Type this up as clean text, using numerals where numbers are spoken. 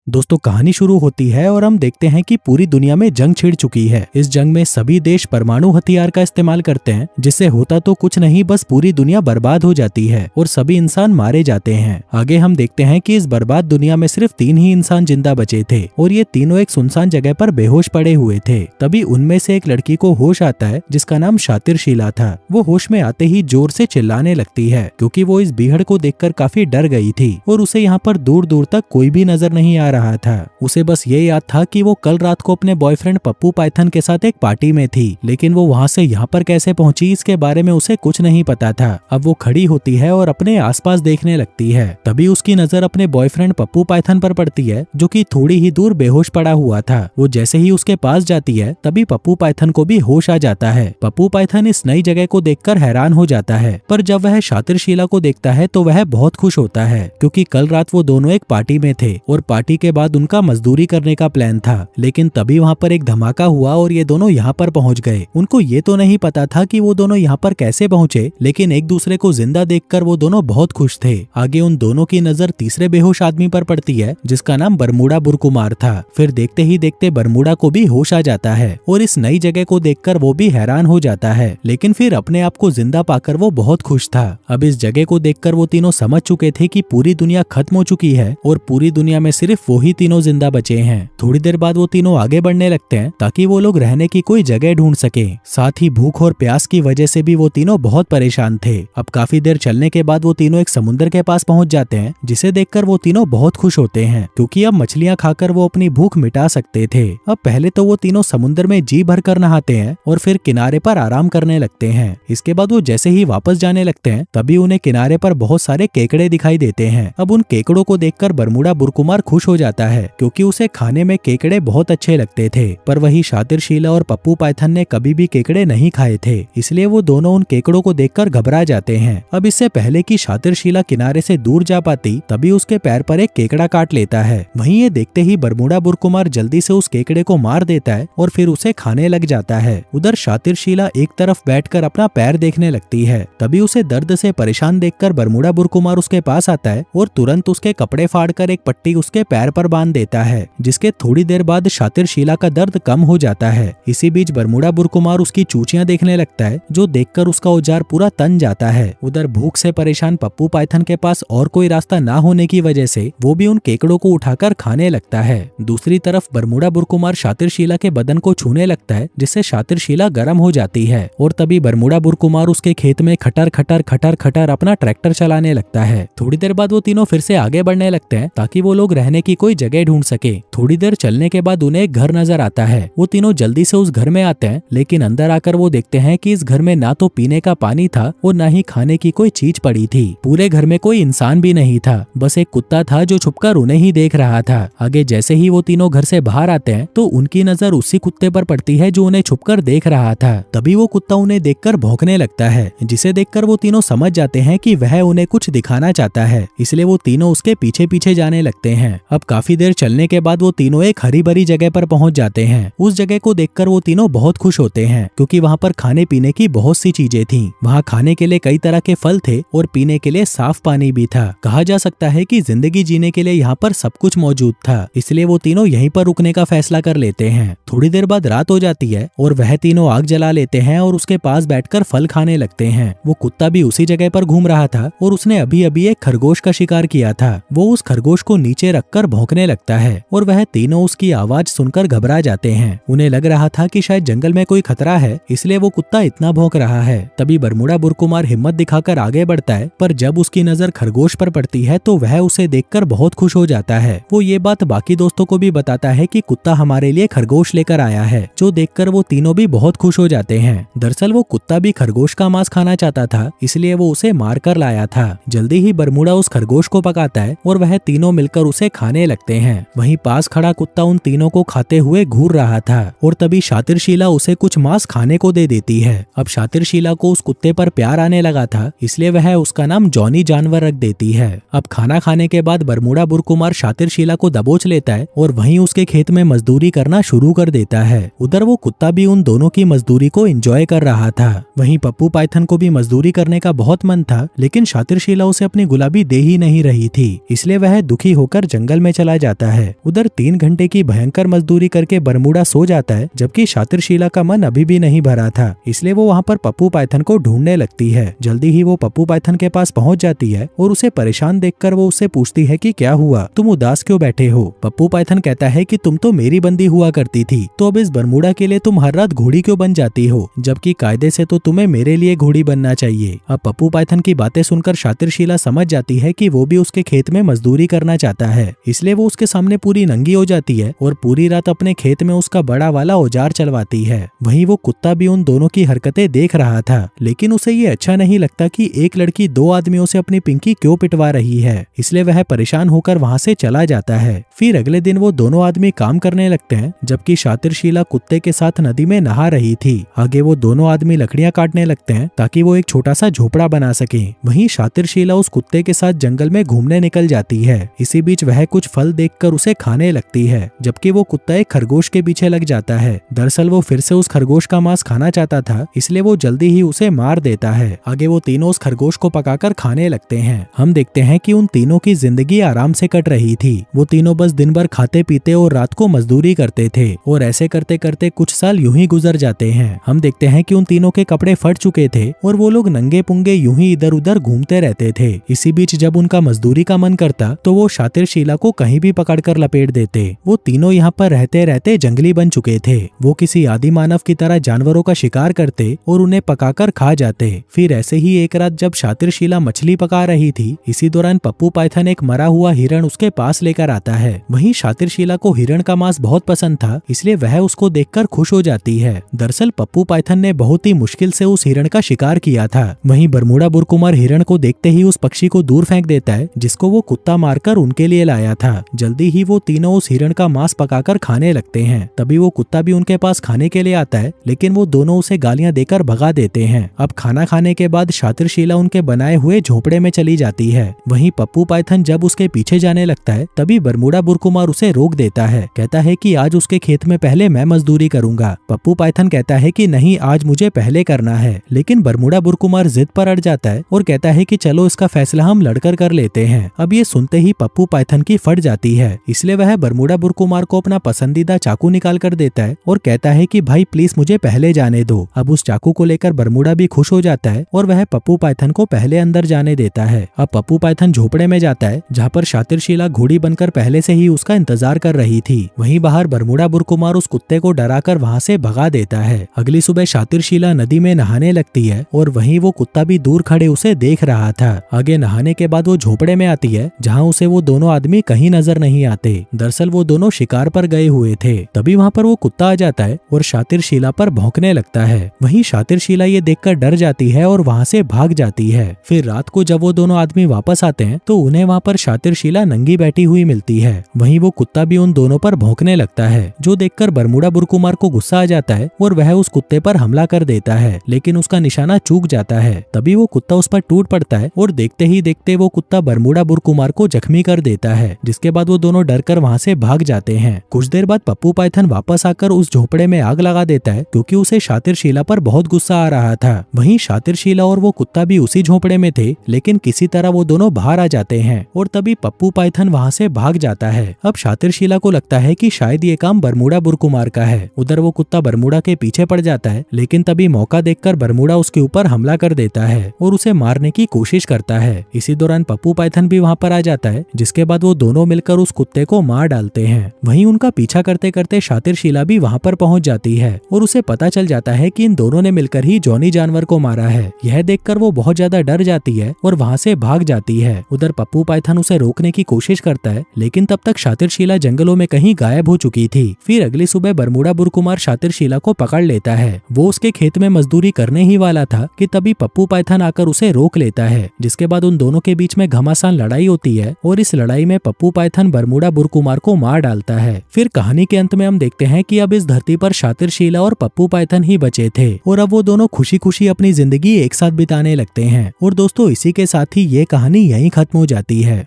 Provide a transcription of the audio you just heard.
दोस्तों कहानी शुरू होती है और हम देखते हैं कि पूरी दुनिया में जंग छिड़ चुकी है। इस जंग में सभी देश परमाणु हथियार का इस्तेमाल करते हैं, जिससे होता तो कुछ नहीं बस पूरी दुनिया बर्बाद हो जाती है और सभी इंसान मारे जाते हैं। आगे हम देखते हैं कि इस बर्बाद दुनिया में सिर्फ 3 ही इंसान जिंदा बचे थे और ये तीनों एक सुनसान जगह पर बेहोश पड़े हुए थे। तभी उनमें से एक लड़की को होश आता है जिसका नाम शातिर शीला था। वो होश में आते ही जोर से चिल्लाने लगती है क्योंकि वो इस बीहड़ को देखकर काफी डर गई थी और उसे यहाँ पर दूर दूर तक कोई भी नजर नहीं आ रहा था। उसे बस ये याद था कि वो कल रात को अपने बॉयफ्रेंड पप्पू पाइथन के साथ एक पार्टी में थी, लेकिन वो वहाँ से यहाँ पर कैसे पहुंची इसके बारे में उसे कुछ नहीं पता था। अब वो खड़ी होती है और अपने आसपास देखने लगती है। तभी उसकी नजर अपने बॉयफ्रेंड पप्पू पाइथन पर पड़ती है जो कि थोड़ी ही दूर बेहोश पड़ा हुआ था। वो जैसे ही उसके पास जाती है तभी पप्पू पाइथन को भी होश आ जाता है। पप्पू पाइथन इस नई जगह को देखकर हैरान हो जाता है, पर जब वह शातिर शीला को देखता है तो वह बहुत खुश होता है क्योंकि कल रात वो दोनों एक पार्टी में थे और पार्टी के बाद उनका मजदूरी करने का प्लान था। लेकिन तभी वहाँ पर एक धमाका हुआ और ये दोनों यहाँ पर पहुँच गए। उनको ये तो नहीं पता था कि वो दोनों यहाँ पर कैसे पहुँचे, लेकिन एक दूसरे को जिंदा देखकर वो दोनों बहुत खुश थे। आगे उन दोनों की नजर तीसरे बेहोश आदमी पर पड़ती है जिसका नाम बरमूडा बुरकुमार था। फिर देखते ही देखते बरमूडा को भी होश आ जाता है और इस नई जगह को देखकर वो भी हैरान हो जाता है, लेकिन फिर अपने आप को जिंदा पाकर वो बहुत खुश था। अब इस जगह को देखकर वो तीनों समझ चुके थे कि पूरी दुनिया खत्म हो चुकी है और पूरी दुनिया में सिर्फ वो ही तीनों जिंदा बचे हैं। थोड़ी देर बाद वो तीनों आगे बढ़ने लगते हैं ताकि वो लोग रहने की कोई जगह ढूंढ सके। साथ ही भूख और प्यास की वजह से भी वो तीनों बहुत परेशान थे। अब काफी देर चलने के बाद वो तीनों एक समुद्र के पास पहुंच जाते हैं, जिसे देखकर वो तीनों बहुत खुश होते हैं क्योंकि अब मछलियां खाकर वो अपनी भूख मिटा सकते थे। अब पहले तो वो तीनों समुद्र में जी भर कर नहाते हैं और फिर किनारे पर आराम करने लगते हैं। इसके बाद वो जैसे ही वापस जाने लगते हैं तभी उन्हें किनारे पर बहुत सारे केकड़े दिखाई देते हैं। अब उन केकड़ों को देखकर बरमूडा बुरकुमार खुश हो जाता है क्योंकि उसे खाने में केकड़े बहुत अच्छे लगते थे, पर वही शातिर शीला और पप्पू पाइथन ने कभी भी केकड़े नहीं खाए थे, इसलिए वो दोनों उन केकड़ों को देखकर घबरा जाते हैं। अब इससे पहले कि शातिर शीला किनारे से दूर जा पाती तभी उसके पैर पर एक केकड़ा काट लेता है। वहीं ये देखते ही बरमूडा बुरकुमार जल्दी से उस केकड़े को मार देता है और फिर उसे खाने लग जाता है। उधर शातिर शीला एक तरफ बैठकर अपना पैर देखने लगती है। तभी उसे दर्द से परेशान देखकर बरमूडा बुरकुमार उसके पास आता है और तुरंत उसके कपड़े फाड़कर एक पट्टी उसके पैर पर बांध देता है, जिसके थोड़ी देर बाद शातिर शीला का दर्द कम हो जाता है। इसी बीच बरमूडा बुरकुमार उसकी चूचियां देखने लगता है, जो देखकर उसका औजार पूरा तन जाता है। उधर भूख से परेशान पप्पू पाइथन के पास और कोई रास्ता ना होने की वजह से वो भी उन केकड़ों को उठाकर खाने लगता है। दूसरी तरफ बरमूडा बुरकुमार शातिर शीला के बदन को छूने लगता है, जिससे शातिर शीला गर्म हो जाती है और तभी बरमूडा बुरकुमार उसके खेत में खटर खटर खटर खटर अपना ट्रैक्टर चलाने लगता है। थोड़ी देर बाद वो तीनों फिर से आगे बढ़ने लगते हैं ताकि वो लोग रहने की कोई जगह ढूंढ सके। थोड़ी देर चलने के बाद उन्हें एक घर नजर आता है। वो तीनों जल्दी से उस घर में आते हैं, लेकिन अंदर आकर वो देखते हैं कि इस घर में ना तो पीने का पानी था और ना ही खाने की कोई चीज पड़ी थी। पूरे घर में कोई इंसान भी नहीं था, बस एक कुत्ता था जो छुपकर उन्हें ही देख रहा था। आगे जैसे ही वो तीनों घर से बाहर आते हैं तो उनकी नजर उसी कुत्ते पर पड़ती है जो उन्हें छुपकर देख रहा था। तभी वो कुत्ता उन्हें देखकर भौंकने लगता है, जिसे देखकर वो तीनों समझ जाते हैं कि वह उन्हें कुछ दिखाना चाहता है, इसलिए वो तीनों उसके पीछे पीछे जाने लगते हैं। अब काफी देर चलने के बाद वो तीनों एक हरी भरी जगह पर पहुंच जाते हैं। उस जगह को देखकर वो तीनों बहुत खुश होते हैं क्योंकि वहाँ पर खाने पीने की बहुत सी चीजें थीं। वहाँ खाने के लिए कई तरह के फल थे और पीने के लिए साफ पानी भी था। कहा जा सकता है कि जिंदगी जीने के लिए यहाँ पर सब कुछ मौजूद था, इसलिए वो तीनों यहीं पर रुकने का फैसला कर लेते हैं। थोड़ी देर बाद रात हो जाती है और वह तीनों आग जला लेते हैं और उसके पास बैठकर फल खाने लगते हैं। वो कुत्ता भी उसी जगह पर घूम रहा था और उसने अभी अभी एक खरगोश का शिकार किया था। वो उस खरगोश को नीचे रखकर भौंकने लगता है और वह तीनों उसकी आवाज सुनकर घबरा जाते हैं। उन्हें लग रहा था कि शायद जंगल में कोई खतरा है, इसलिए वो कुत्ता इतना भौंक रहा है। तभी बरमूडा बुरकुमार हिम्मत दिखाकर आगे बढ़ता है, पर जब उसकी नजर खरगोश पर पड़ती है तो वह उसे देखकर बहुत खुश हो जाता है। वो ये बात बाकी दोस्तों को भी बताता है कि कुत्ता हमारे लिए खरगोश लेकर आया है, जो देखकर वो तीनों भी बहुत खुश हो जाते हैं। दरअसल वो कुत्ता भी खरगोश का मांस खाना चाहता था, इसलिए वो उसे मार कर लाया था। जल्दी ही बरमूडा उस खरगोश को पकाता है और वह तीनों मिलकर उसे खाने लगते हैं। वहीं पास खड़ा कुत्ता उन तीनों को खाते हुए घूर रहा था और तभी शातिर शीला उसे कुछ मांस खाने को दे देती है। अब शातिर शीला को उस कुत्ते पर प्यार आने लगा था, इसलिए वह उसका नाम जॉनी जानवर रख देती है। अब खाना खाने के बाद बरमूडा बुरकुमार शातिर शीला को दबोच लेता है और वहीं उसके खेत में मजदूरी करना शुरू कर देता है। उधर वो कुत्ता भी उन दोनों की मजदूरी को एंजॉय कर रहा था। वहीं पप्पू पाइथन को भी मजदूरी करने का बहुत मन था, लेकिन शातिर शीला उसे अपनी गुलाबी दे ही नहीं रही थी, इसलिए वह दुखी होकर जंगल में चला जाता है। उधर 3 घंटे की भयंकर मजदूरी करके बरमूडा सो जाता है, जबकि शातिरशीला का मन अभी भी नहीं भरा था, इसलिए वो वहाँ पर पप्पू पाइथन को ढूंढने लगती है। जल्दी ही वो पप्पू पाइथन के पास पहुँच जाती है और उसे परेशान देखकर वो उससे पूछती है कि क्या हुआ, तुम उदास क्यों बैठे हो। पप्पू पाइथन कहता है कि तुम तो मेरी बंदी हुआ करती थी, तो अब इस बरमूडा के लिए तुम हर रात घोड़ी क्यों बन जाती हो, जबकि कायदे से तो तुम्हें मेरे लिए घोड़ी बनना चाहिए। अब पप्पू पाइथन की बातें सुनकर शातिरशीला समझ जाती है कि वो भी उसके खेत में मजदूरी करना चाहता है, इसलिए वो उसके सामने पूरी नंगी हो जाती है और पूरी रात अपने खेत में उसका बड़ा वाला औजार चलवाती है। वहीं वो कुत्ता भी उन दोनों की हरकतें देख रहा था, लेकिन उसे ये अच्छा नहीं लगता कि एक लड़की 2 आदमियों से अपनी पिंकी क्यों पिटवा रही है, इसलिए वह परेशान होकर वहाँ से चला जाता है। फिर अगले दिन वो दोनों आदमी काम करने लगते हैं, जबकि शातिरशीला कुत्ते के साथ नदी में नहा रही थी। आगे वो दोनों आदमी लकड़ियां काटने लगते हैं ताकि वो एक छोटा सा झोपड़ा बना सके। वहीं शातिरशीला उस कुत्ते के साथ जंगल में घूमने निकल जाती है। इसी बीच वह कुछ फल देखकर उसे खाने लगती है, जबकि वो कुत्ता एक खरगोश के पीछे लग जाता है। दरअसल वो फिर से उस खरगोश का मांस खाना चाहता था, इसलिए वो जल्दी ही उसे मार देता है। आगे वो तीनों उस खरगोश को पकाकर खाने लगते हैं। हम देखते हैं कि उन तीनों की जिंदगी आराम से कट रही थी। वो तीनों बस दिन भर खाते पीते और रात को मजदूरी करते थे और ऐसे करते करते कुछ साल यूं ही गुजर जाते हैं। हम देखते हैं कि उन तीनों के कपड़े फट चुके थे और वो लोग नंगे पुंगे यूं ही इधर उधर घूमते रहते थे। इसी बीच जब उनका मजदूरी का मन करता तो वो शातिरशीला को कहीं भी पकड़कर लपेट देते। वो तीनों यहाँ पर रहते रहते जंगली बन चुके थे। वो किसी आदि मानव की तरह जानवरों का शिकार करते और उन्हें पकाकर खा जाते। फिर ऐसे ही एक रात जब शातिरशीला मछली पका रही थी, इसी दौरान पप्पू पाइथन एक मरा हुआ हिरण उसके पास लेकर आता है। वहीं शातिरशीला को हिरण का मांस बहुत पसंद था, इसलिए वह उसको देखकर खुश हो जाती है। दरअसल पप्पू पाइथन ने बहुत ही मुश्किल से उस हिरण का शिकार किया था। वहीं बरमूडा बुरकुमार हिरण को देखते ही उस पक्षी को दूर फेंक देता है, जिसको वो कुत्ता मारकर उनके लिए लाया था। जल्दी ही वो तीनों उस हिरण का मांस पकाकर खाने लगते हैं। तभी वो कुत्ता भी उनके पास खाने के लिए आता है, लेकिन वो दोनों उसे गालियां देकर भगा देते हैं। अब खाना खाने के बाद शातिरशीला उनके बनाए हुए झोपड़े में चली जाती है। वहीं पप्पू पाइथन जब उसके पीछे जाने लगता है, तभी बरमूडा बुरकुमार उसे रोक देता है। कहता है कि आज उसके खेत में पहले मैं मजदूरी करूंगा। पप्पू पाइथन कहता है कि नहीं, आज मुझे पहले करना है, लेकिन बरमूडा बुरकुमार जिद पर अड़ जाता है और कहता है कि चलो इसका फैसला हम लड़कर कर लेते हैं। अब ये सुनते ही पप्पू पाइथन की फट जाती है, इसलिए वह बरमूडा बुरकुमार को अपना पसंदीदा चाकू निकाल कर देता है और कहता है कि भाई प्लीज मुझे पहले जाने दो। अब उस चाकू को लेकर बरमूडा भी खुश हो जाता है और वह पप्पू पाइथन को पहले अंदर जाने देता है। अब पप्पू पाइथन झोपड़े में जाता है, जहाँ पर शातिरशीला घोड़ी बनकर पहले से ही उसका इंतजार कर रही थी। वहीं बाहर बरमूडा बुरकुमार उस कुत्ते को डराकर वहाँ से भगा देता है। अगली सुबह शातिरशीला नदी में नहाने लगती है और वहीं वो कुत्ता भी दूर खड़े उसे देख रहा था। आगे नहाने के बाद वो झोपड़े में आती है, जहाँ उसे वो दोनों आदमी कहीं नजर नहीं आते। दरअसल वो दोनों शिकार पर गए हुए थे। तभी वहाँ पर वो कुत्ता आ जाता है और शातिरशीला पर भौंकने लगता है। वहीं शातिरशीला ये देखकर डर जाती है और वहाँ से भाग जाती है। फिर रात को जब वो दोनों आदमी वापस आते हैं तो उन्हें वहाँ पर शातिरशीला नंगी बैठी हुई मिलती है। वहीं वो कुत्ता भी उन दोनों पर भौंकने लगता है, जो देखकर बरमूडा बुरकुमार को गुस्सा आ जाता है और वह उस कुत्ते पर हमला कर देता है, लेकिन उसका निशाना चूक जाता है। तभी वो कुत्ता उस पर टूट पड़ता है और देखते ही देखते वो कुत्ता बरमूडा बुरकुमार को जख्मी कर देता है, जिसके बाद वो दोनों डरकर वहाँ से भाग जाते हैं। कुछ देर बाद पप्पू पाइथन वापस आकर उस झोपड़े में आग लगा देता है, क्योंकि उसे शातिरशीला पर बहुत गुस्सा आ रहा था। वहीं शातिरशीला और वो कुत्ता भी उसी झोपड़े में थे, लेकिन किसी तरह वो दोनों बाहर आ जाते हैं और तभी पप्पू पाइथन वहाँ से भाग जाता है। अब शातिरशीला को लगता है कि शायद ये काम बरमूडा बुरकुमार का है। उधर वो कुत्ता बरमूडा के पीछे पड़ जाता है, लेकिन तभी मौका देखकर बरमूडा उसके ऊपर हमला कर देता है और उसे मारने की कोशिश करता है। इसी दौरान पप्पू पाइथन भी वहाँ पर आ जाता है, जिसके बाद वो दोनों मिलकर उस कुत्ते को मार डालते हैं। वहीं उनका पीछा करते करते शातिरशीला भी वहाँ पर पहुँच जाती है और उसे पता चल जाता है कि इन दोनों ने मिलकर ही जॉनी जानवर को मारा है। यह देखकर वो बहुत ज्यादा डर जाती है और वहाँ से भाग जाती है। उधर पप्पू पाइथन उसे रोकने की कोशिश करता है, लेकिन तब तक शातिरशीला जंगलों में कहीं गायब हो चुकी थी। फिर अगली सुबह बरमूडा बुरकुमार शातिरशीला को पकड़ लेता है। वो उसके खेत में मजदूरी करने ही वाला था कि तभी पप्पू पाइथन आकर उसे रोक लेता है, जिसके बाद उन दोनों के बीच में घमासान लड़ाई होती है और इस लड़ाई में पप्पू पाइथन बरमूडा बुरकुमार को मार डालता है। फिर कहानी के अंत में हम देखते हैं कि अब इस धरती पर शातिरशीला और पप्पू पाइथन ही बचे थे और अब वो दोनों खुशी खुशी अपनी जिंदगी एक साथ बिताने लगते हैं। और दोस्तों, इसी के साथ ही ये कहानी यहीं खत्म हो जाती है।